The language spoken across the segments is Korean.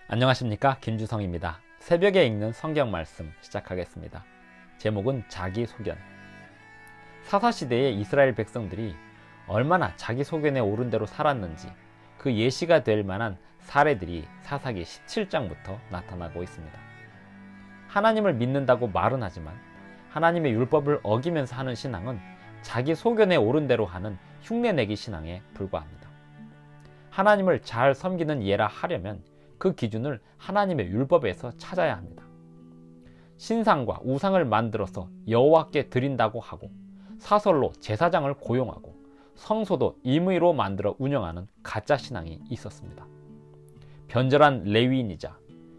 안녕하십니까, 김주성입니다. 새벽에 읽는 성경 말씀 시작하겠습니다. 제목은 자기소견. 사사시대의 이스라엘 백성들이 얼마나 자기소견에 오른 대로 살았는지 그 예시가 될 만한 사례들이 사사기 17장부터 나타나고 있습니다. 하나님을 믿는다고 말은 하지만 하나님의 율법을 어기면서 하는 신앙은 자기소견에 오른 대로 하는 흉내내기 신앙에 불과합니다. 하나님을 잘 섬기는 예라 하려면 그 기준을 하나님의 율법에서 찾아야 합니다. 신상과 우상을 만들어서 여호와께 드린다고 하고 사설로 제사장을 고용하고 성소도 임의로 만들어 운영하는 가짜 신앙이 있었습니다. 변절한 레위인이자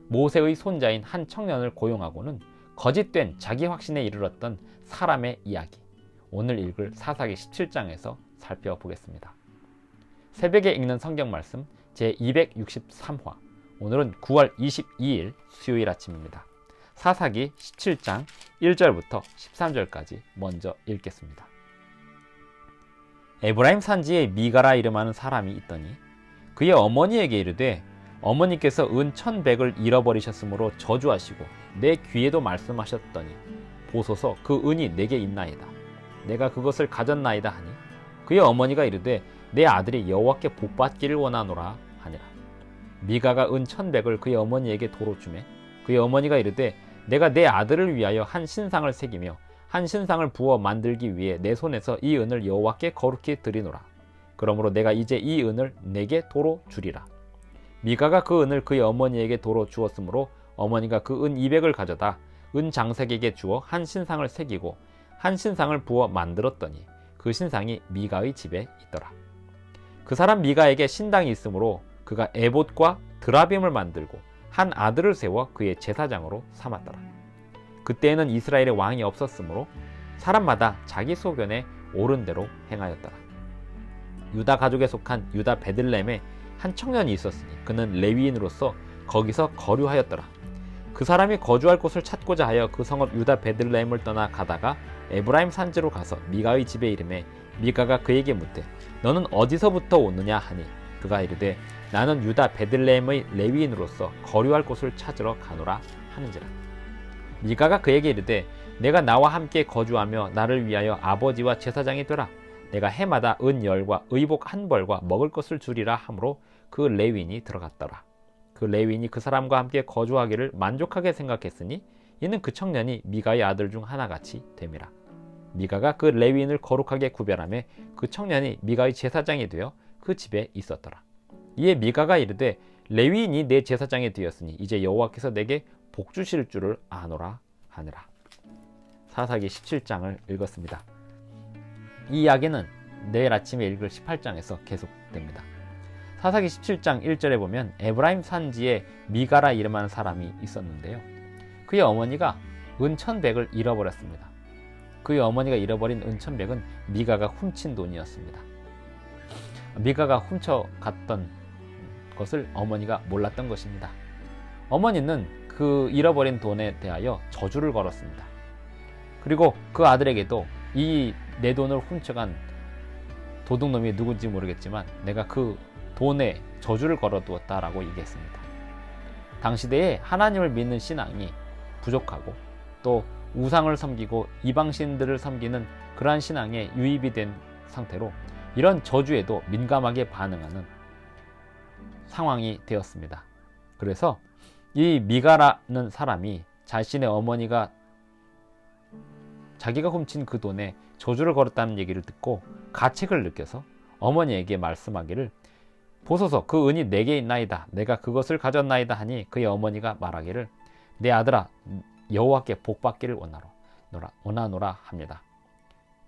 모세의 손자인 한 청년을 고용하고는 거짓된 자기 확신에 이르렀던 사람의 이야기, 오늘 읽을 사사기 17장에서 살펴보겠습니다. 새벽에 읽는 성경 말씀 제263화, 오늘은 9월 22일 수요일 아침입니다. 사사기 17장 1절부터 13절까지 먼저 읽겠습니다. 에브라임 산지에 미가라 이름하는 사람이 있더니 그의 어머니에게 이르되 어머니께서 은 1,100을 잃어버리셨으므로 저주하시고 내 귀에도 말씀하셨더니 보소서 그 은이 내게 있나이다. 내가 그것을 가졌나이다 하니 그의 어머니가 이르되 내 아들이 여호와께 복받기를 원하노라 하니라. 미가가 은 1,100을 그의 어머니에게 도로 주매 그의 어머니가 이르되 내가 내 아들을 위하여 한 신상을 새기며 한 신상을 부어 만들기 위해 내 손에서 이 은을 여호와께 거룩히 드리노라. 그러므로 내가 이제 이 은을 내게 도로 주리라. 미가가 그 은을 그의 어머니에게 도로 주었으므로 어머니가 그 은 200을 가져다 은 장색에게 주어 한 신상을 새기고 한 신상을 부어 만들었더니 그 신상이 미가의 집에 있더라. 그 사람 미가에게 신당이 있으므로 그가 에봇과 드라빔을 만들고 한 아들을 세워 그의 제사장으로 삼았더라. 그때에는 이스라엘에 왕이 없었으므로 사람마다 자기 소견에 옳은 대로 행하였더라. 유다 가족에 속한 유다 베들레헴에 한 청년이 있었으니 그는 레위인으로서 거기서 거류하였더라. 그 사람이 거주할 곳을 찾고자 하여 그 성읍 유다 베들레헴을 떠나 가다가 에브라임 산지로 가서 미가의 집에 이르매 미가가 그에게 묻되 너는 어디서부터 오느냐 하니 그가 이르되 나는 유다 베들레헴의 레위인으로서 거류할 곳을 찾으러 가노라 하는지라. 미가가 그에게 이르되 내가 나와 함께 거주하며 나를 위하여 아버지와 제사장이 되라. 내가 해마다 은 10과 의복 1벌과 먹을 것을 주리라 하므로 그 레위인이 들어갔더라. 그 레위인이 그 사람과 함께 거주하기를 만족하게 생각했으니 이는 그 청년이 미가의 아들 중 하나같이 됨이라. 미가가 그 레위인을 거룩하게 구별하며 그 청년이 미가의 제사장이 되어 그 집에 있었더라. 이에 미가가 이르되 레위인이 내 제사장이 되었으니 이제 여호와께서 내게 복 주실 줄을 아노라 하니라. 사사기 17장을 읽었습니다. 이 이야기는 내일 아침에 읽을 18장에서 계속됩니다. 사사기 17장 1절에 보면 에브라임 산지에 미가라 이름하는 사람이 있었는데요. 그의 어머니가 은 1,100을 잃어버렸습니다. 그의 어머니가 잃어버린 은 1,100은 미가가 훔친 돈이었습니다. 미가가 훔쳐갔던 것을 어머니가 몰랐던 것입니다. 어머니는 그 잃어버린 돈에 대하여 저주를 걸었습니다. 그리고 그 아들에게도 이 내 돈을 훔쳐간 도둑놈이 누군지 모르겠지만 내가 그 돈에 저주를 걸어두었다라고 얘기했습니다. 당시대에 하나님을 믿는 신앙이 부족하고 또 우상을 섬기고 이방신들을 섬기는 그러한 신앙에 유입이 된 상태로 이런 저주에도 민감하게 반응하는 상황이 되었습니다. 그래서 이 미가라는 사람이 자신의 어머니가 자기가 훔친 그 돈에 저주를 걸었다는 얘기를 듣고 가책을 느껴서 어머니에게 말씀하기를 보소서 그 은이 내게 있나이다. 내가 그것을 가졌나이다 하니 그의 어머니가 말하기를 내 아들아 여호와께 복받기를 원하노라 합니다.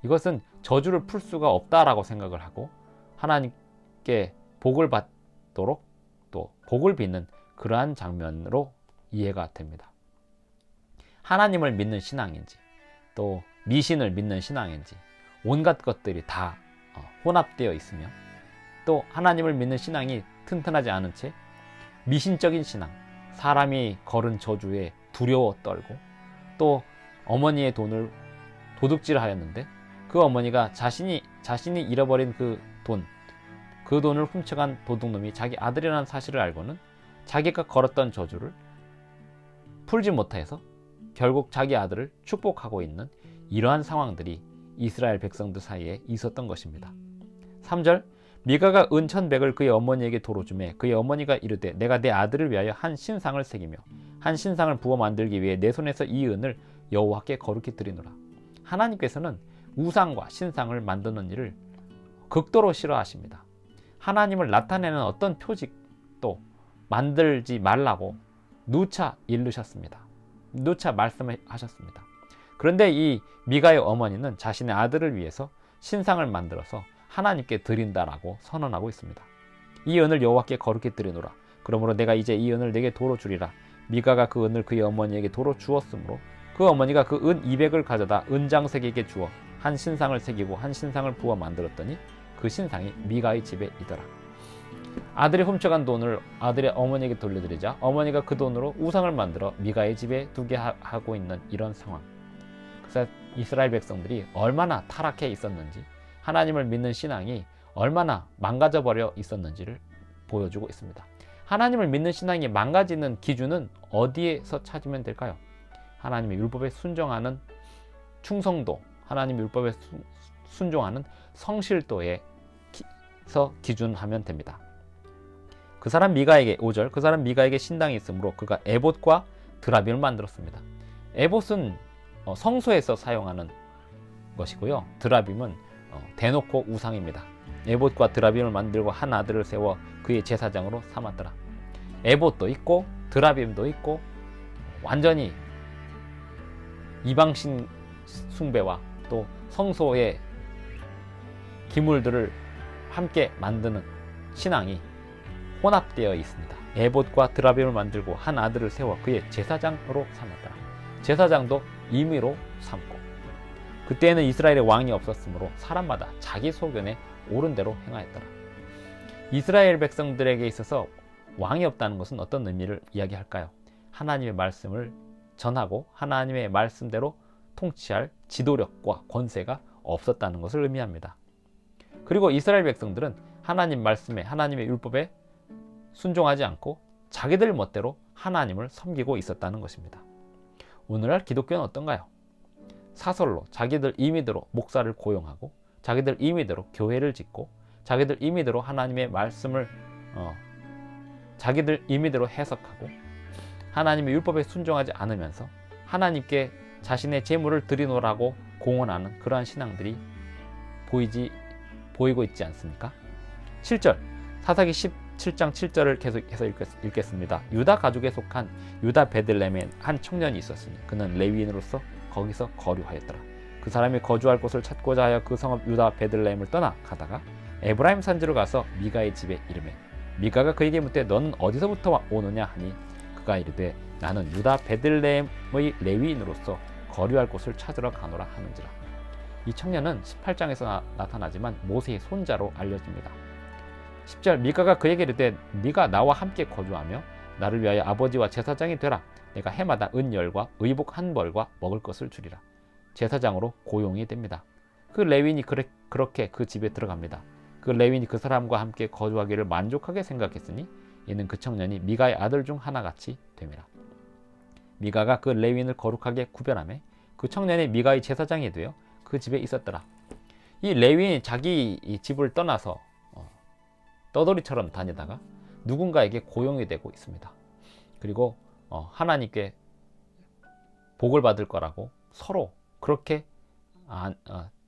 이것은 저주를 풀 수가 없다라고 생각을 하고 하나님께 복을 받도록 또 복을 빚는 그러한 장면으로 이해가 됩니다. 하나님을 믿는 신앙인지 또 미신을 믿는 신앙인지 온갖 것들이 다 혼합되어 있으며 또 하나님을 믿는 신앙이 튼튼하지 않은 채 미신적인 신앙, 사람이 걸은 저주에 두려워 떨고 또 어머니의 돈을 도둑질하였는데 그 어머니가 자신이 잃어버린 그 돈을 훔쳐간 도둑놈이 자기 아들이라는 사실을 알고는 자기가 걸었던 저주를 풀지 못해서 결국 자기 아들을 축복하고 있는 이러한 상황들이 이스라엘 백성들 사이에 있었던 것입니다. 3절, 미가가 은 1,100을 그의 어머니에게 도로 주매 그의 어머니가 이르되 내가 내 아들을 위하여 한 신상을 새기며 한 신상을 부어 만들기 위해 내 손에서 이 은을 여호와께 거룩히 드리노라. 하나님께서는 우상과 신상을 만드는 일을 극도로 싫어하십니다. 하나님을 나타내는 어떤 표직도 만들지 말라고 누차 일르셨습니다. 누차 말씀하셨습니다. 그런데 이 미가의 어머니는 자신의 아들을 위해서 신상을 만들어서 하나님께 드린다라고 선언하고 있습니다. 이 은을 여호와께 거룩히 드리노라. 그러므로 내가 이제 이 은을 내게 도로 주리라. 미가가 그 은을 그의 어머니에게 도로 주었으므로 그 어머니가 그 은 200을 가져다 은장색에게 주어 한 신상을 새기고 한 신상을 부어 만들었더니 그 신상이 미가의 집에 있더라. 아들이 훔쳐간 돈을 아들의 어머니에게 돌려드리자 어머니가 그 돈으로 우상을 만들어 미가의 집에 두게 하고 있는 이런 상황. 그래서 이스라엘 백성들이 얼마나 타락해 있었는지, 하나님을 믿는 신앙이 얼마나 망가져 버려 있었는지를 보여주고 있습니다. 하나님을 믿는 신앙이 망가지는 기준은 어디에서 찾으면 될까요? 하나님의 율법에 순종하는 충성도, 하나님의 율법에 순종하는 성실도에서 기준하면 됩니다. 그 사람 미가에게 5절, 그 사람 미가에게 신당이 있으므로 그가 에봇과 드라빔을 만들었습니다. 에봇은 성소에서 사용하는 것이고요. 드라빔은 대놓고 우상입니다. 에봇과 드라빔을 만들고 한 아들을 세워 그의 제사장으로 삼았더라. 에봇도 있고 드라빔도 있고 완전히 이방신 숭배와 또 성소의 기물들을 함께 만드는 신앙이 혼합되어 있습니다. 에봇과 드라빔을 만들고 한 아들을 세워 그의 제사장으로 삼았더라. 제사장도 임의로 삼고, 그때에는 이스라엘에 왕이 없었으므로 사람마다 자기 소견에 옳은 대로 행하였더라. 이스라엘 백성들에게 있어서 왕이 없다는 것은 어떤 의미를 이야기할까요? 하나님의 말씀을 전하고 하나님의 말씀대로 통치할 지도력과 권세가 없었다는 것을 의미합니다. 그리고 이스라엘 백성들은 하나님 말씀에, 하나님의 율법에 순종하지 않고 자기들 멋대로 하나님을 섬기고 있었다는 것입니다. 오늘날 기독교는 어떤가요? 사설로 자기들 임의대로 목사를 고용하고 자기들 임의대로 교회를 짓고 자기들 임의대로 하나님의 말씀을 자기들 임의대로 해석하고 하나님의 율법에 순종하지 않으면서 하나님께 자신의 재물을 드리노라고 공언하는 그러한 신앙들이 보이고 있지 않습니까? 7절, 사사기 17장 7절을 계속해서 읽겠습니다. 유다 가족에 속한 유다 베들레헴에 한 청년이 있었으니 그는 레위인으로서 거기서 거류하였더라. 그 사람이 거주할 곳을 찾고자 하여 그 성읍 유다 베들레헴을 떠나 가다가 에브라임 산지로 가서 미가의 집에 이르매 미가가 그에게 묻되 너는 어디서부터 오느냐 하니 그가 이르되 나는 유다 베들레헴의 레위인으로서 거류할 곳을 찾으러 가노라 하는지라. 이 청년은 18장에서 나타나지만 모세의 손자로 알려집니다. 10절, 미가가 그에게 이르되 네가 나와 함께 거주하며 나를 위하여 아버지와 제사장이 되라. 내가 해마다 은열과 의복 한 벌과 먹을 것을 주리라. 제사장으로 고용이 됩니다. 그 레위인이 그렇게 그 집에 들어갑니다. 그 레위인이 그 사람과 함께 거주하기를 만족하게 생각했으니 이는 그 청년이 미가의 아들 중 하나같이 됨이라. 미가가 그 레위인을 거룩하게 구별하며 그 청년이 미가의 제사장이 되어 그 집에 있었더라. 이 레위인이 자기 집을 떠나서 떠돌이처럼 다니다가 누군가에게 고용이 되고 있습니다. 그리고 하나님께 복을 받을 거라고 서로 그렇게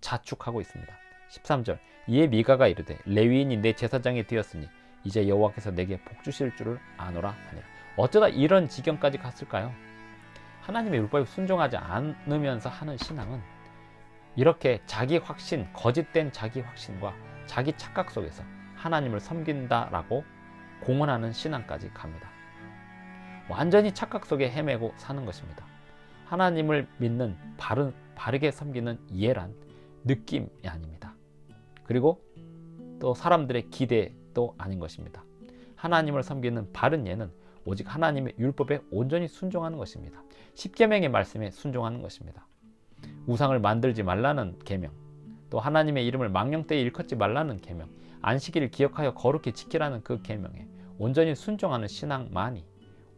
자축하고 있습니다. 13절, 이에 미가가 이르되 레위인이 내 제사장이 되었으니 이제 여호와께서 내게 복 주실 줄을 아노라 하니라. 어쩌다 이런 지경까지 갔을까요? 하나님의 율법에 순종하지 않으면서 하는 신앙은 이렇게 자기 확신, 거짓된 자기 확신과 자기 착각 속에서 하나님을 섬긴다라고 공언하는 신앙까지 갑니다. 완전히 착각 속에 헤매고 사는 것입니다. 하나님을 믿는 바르게 섬기는 예란 느낌이 아닙니다. 그리고 또 사람들의 기대도 아닌 것입니다. 하나님을 섬기는 바른 예는 오직 하나님의 율법에 온전히 순종하는 것입니다. 십계명의 말씀에 순종하는 것입니다. 우상을 만들지 말라는 계명, 또 하나님의 이름을 망령되이 일컫지 말라는 계명, 안식일을 기억하여 거룩히 지키라는 그 계명에 온전히 순종하는 신앙만이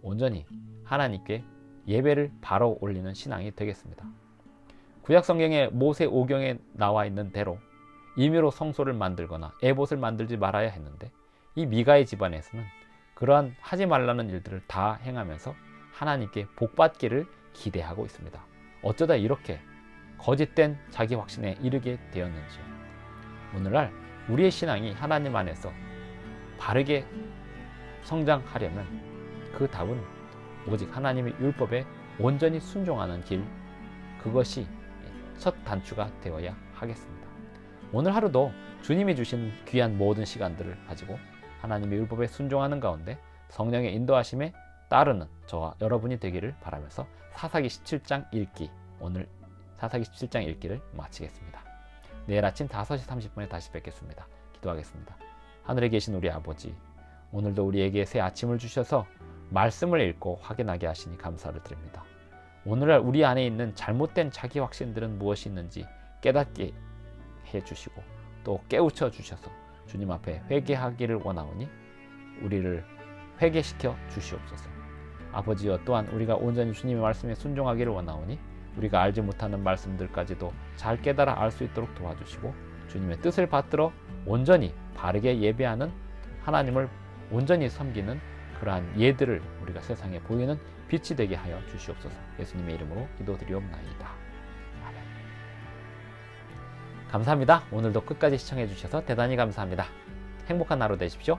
온전히 하나님께 예배를 바로 올리는 신앙이 되겠습니다. 구약 성경의 모세 오경에 나와 있는 대로 임의로 성소를 만들거나 에봇을 만들지 말아야 했는데, 이 미가의 집안에서는 그러한 하지 말라는 일들을 다 행하면서 하나님께 복받기를 기대하고 있습니다. 어쩌다 이렇게 거짓된 자기 확신에 이르게 되었는지요. 오늘날 우리의 신앙이 하나님 안에서 바르게 성장하려면 그 답은 오직 하나님의 율법에 온전히 순종하는 길, 그것이 첫 단추가 되어야 하겠습니다. 오늘 하루도 주님이 주신 귀한 모든 시간들을 가지고 하나님의 율법에 순종하는 가운데 성령의 인도하심에 따르는 저와 여러분이 되기를 바라면서 사사기 17장 읽기, 오늘 사사기 17장 읽기를 마치겠습니다. 내일 아침 5시 30분에 다시 뵙겠습니다. 기도하겠습니다. 하늘에 계신 우리 아버지, 오늘도 우리에게 새 아침을 주셔서 말씀을 읽고 확인하게 하시니 감사를 드립니다. 오늘날 우리 안에 있는 잘못된 자기 확신들은 무엇이 있는지 깨닫게 해주시고 또 깨우쳐 주셔서 주님 앞에 회개하기를 원하오니 우리를 회개시켜 주시옵소서. 아버지여, 또한 우리가 온전히 주님의 말씀에 순종하기를 원하오니 우리가 알지 못하는 말씀들까지도 잘 깨달아 알 수 있도록 도와주시고 주님의 뜻을 받들어 온전히 바르게 예배하는, 하나님을 온전히 섬기는 그러한 예들을 우리가 세상에 보이는 빛이 되게 하여 주시옵소서. 예수님의 이름으로 기도드리옵나이다. 아멘. 감사합니다. 오늘도 끝까지 시청해 주셔서 대단히 감사합니다. 행복한 하루 되십시오.